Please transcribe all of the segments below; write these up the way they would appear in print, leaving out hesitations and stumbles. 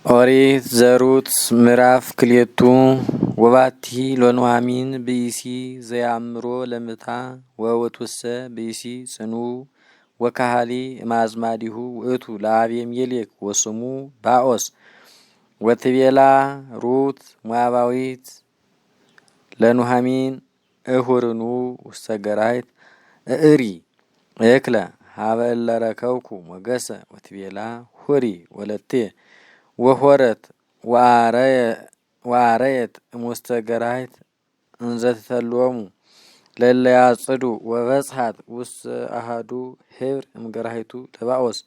ኦሪት ዘሩት ምዕራፍ ክልኤቱ ወባቲ ሎኑሃሚን ብእሲ ዘያምሮ ለምታ ወውእቱሰ ብእሲ ጽኑዕ ወካሃሊ እማዝማዲሁ ውእቱ ለአቤሜሌክ ወስሙ ባኦስ ወትቤላ ሩት ሞዓባዊት ለኑሃሚን እሁርኑ ውስተ ገራይት እሪ እክለ ሀበ እለ ረከብኩ ሞገሰ ወትቤላ ሁሪ ወለቴ ወሆረት ወአረየት እሙስተ ገራይት እንዘትተሎሙ ለለ ያጽዱ ወበጽሐት ውስተ አሃዱ ሄብር እምገራይቱ ለባኦስ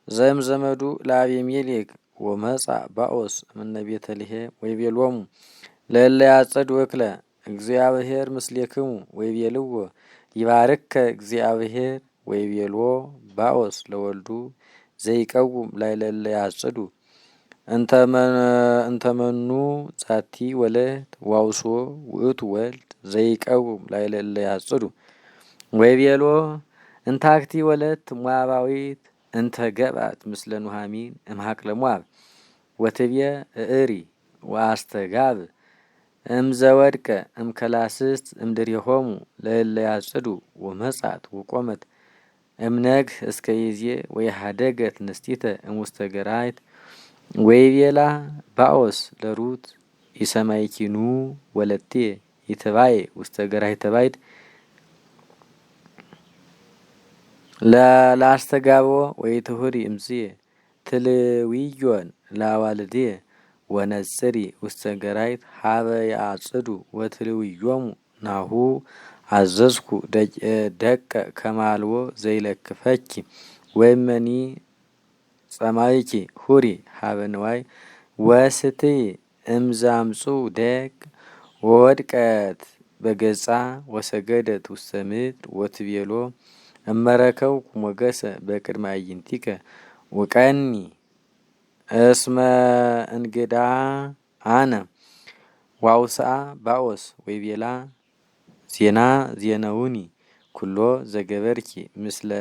ዘምዘመዱ ለአቤሜሌክ ወመጻ ባኦስ እምነ ቤተልሔም ወይቤሎሙ ለለ ያጽዱ እክለ እግዚአብሔር ምስሌክሙ ወይቤልዎ ይባርከ እግዚአብሔር ወይቤልዎ ባኦስ ለወልዱ ዘይቀውም ላዕለ ያጽዱ እንተመኑ ጻቲ ወለት ዋውሶ ውእቱ ወልድ ዘይቀውም ላዕለ ያጽዱ ወይቤሎ እንታክቲ ወለት ሞዓባዊት እንተ ገባት ምስለ ኑሃሚን እምሃቅለ ሞዓብ ወትብየ እሪ ወአስተጋብ እምዘወድቀ እምከላስስት እምድሬሆሙ ለእለ ያጽዱ ወመጻት ወቆመት እምነግህ እስከ ይዜ ወይሃደገት ንስቲተ እሙስተ ገራይት ወይቤላ ባኦስ ለሩት ይሰማይኪኑ ወለቴ ይትባይ ውስተ ገራይተ ባይድ ላስተጋቦ ወይትሁሪ እምዝየ ትልዊዮን ላዋልዴ ወነጽሪ ውስተ ገራይት ሀበ ያጽዱ ወትልዊዮሙ ናሁ አዘዝኩ ደቀ ከማልዎ ዘይለክፈኪ ወይመኒ ጸማይኪ ሁሪ ሀበ ንዋይ ወስትይ እምዛምጹ ደቅ ወወድቀት በገጻ ወሰገደት ውስተ ምድር ወትቤሎ እመረከብኩ ሞገሰ በቅድመ አዕይንቲከ ወቀኒ እስመ እንግዳ አነ ዋውስአ ባኦስ ወይቤላ ዜናውኒ ኩሎ ዘገበርኪ ምስለ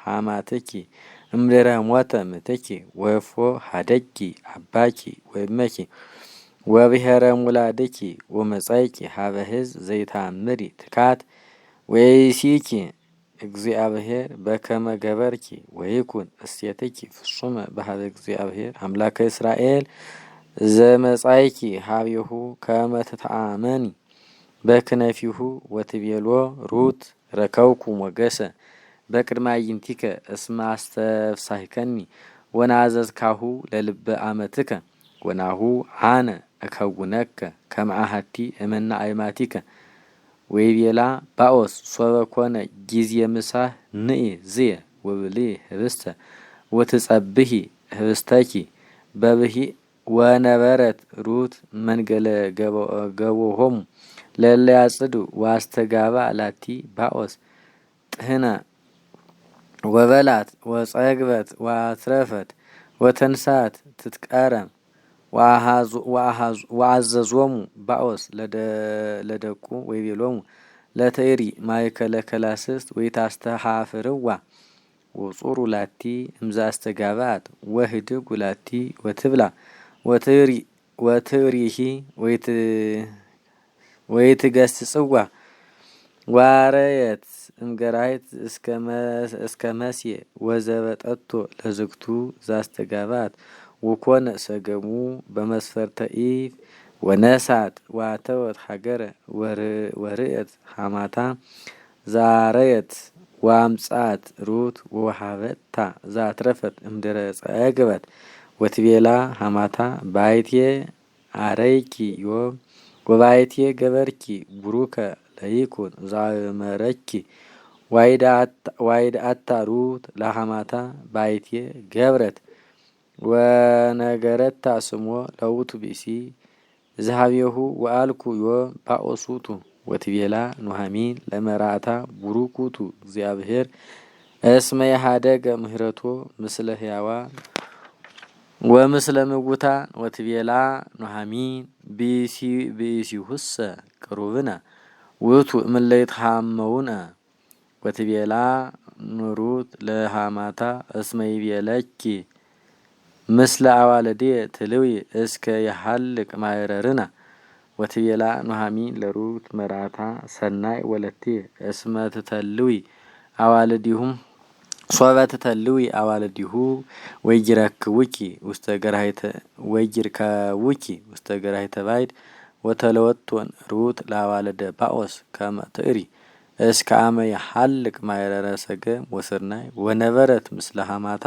ሐማትኪ እምድረ ሞተ ምትኪ ወፎ ሀደኪ አባኪ ወእመኪ ወብሔረ ሙላድኪ ወመጻይኪ ሀበ ሕዝብ ዘይታምሪ ትካት ወይሲኪ እግዚአብሔር በከመ ገበርኪ ወይኩን እስቴትኪ ፍጹመ በሀበ እግዚአብሔር አምላከ እስራኤል ዘመጻይኪ ሀቤሁ ከመ ትተአመኒ በክነፊሁ ወትቤሎ ሩት ረከብኩ ሞገሰ በቅድመ አዕይንቲከ እስመ አስተፍሳሕከኒ ወናዘዝካሁ ለልበ አመትከ ወናሁ አነ እከውነከ ከመ አሐቲ እምነ አእማቲከ ወይቤላ ባኦስ ሶበ ኮነ ጊዜ ምሳህ ንኢ ዝየ ወብልዒ ህብስተ ወትጸብሒ ህብስተኪ በብሒ ወነበረት ሩት መንገለ ገቦሆሙ ለእለ ያጽዱ ወአስተጋባ ላቲ ባኦስ ጥህነ ወበላት ወጸግበት ወአትረፈት ወተንሳት ትትቀረም ወአዘዞሙ ባኦስ ለደቁ ወይቤሎሙ ለተይሪ ማእከለ ከላስስት ወይታስተሐፍርዋ ወጹሩ ላቲ እምዛ አስተጋባት ወህድጉ ላቲ ወትብላ ወትሪሂ ወይትገስጽዋ ዋረየት እምገራይት እስከ መስየ ወዘበጠቶ ለዝግቱ ዛስተጋባት ወኮነ ሰገሙ በመስፈርተ ኢፍ ወነሳት ዋተወት ሀገረ ወርእየት ሐማታ ዛረየት ወአምጻት ሩት ወሃበታ ዛትረፈት እምድረ ጸግበት ወትቤላ ሐማታ ባይቴ አረይኪ ዮም ወባይቴ ገበርኪ ቡሩከ ለይኩን ዛመረኪ ዋይድአታ ሩት ለሐማታ ባይቴ ገብረት ወነገረታ ስሞ ለውቱ ብእሲ ዝሃቤሁ ወአልኩ ዮም ባኦሱቱ ወትቤላ ኑሃሚን ለመራእታ ቡሩኩቱ እግዚአብሔር እስመ የሃደገ ምህረቶ ምስለ ሕያዋን ወምስለ ምውታን ወትቤላ ኑሃሚን ብእሲሁሰ ቅሩብነ ውእቱ እምእለ ይትሐመውነ ወትቤላ ሩት ለሐማታ እስመ ይቤለኪ ምስለ አዋልድየ ትልዊ እስከ የሐልቅ ማይረርና ወትቤላ ኑሃሚን ለሩት መራታ ሰናይ ወለትየ እስመ ትተልዊ አዋልዲሁም ሶበ ትተልዊ አዋልዲሁ ወይጅረክቡኪ ውስተ ገራሂተ ባይድ ወተለወቶን ሩት ለአዋልደ ባኦስ ከመ ትእሪ እስከ አመ የሐልቅ ማይረረ ሰገም ወስርናይ ወነበረት ምስለ ሐማታ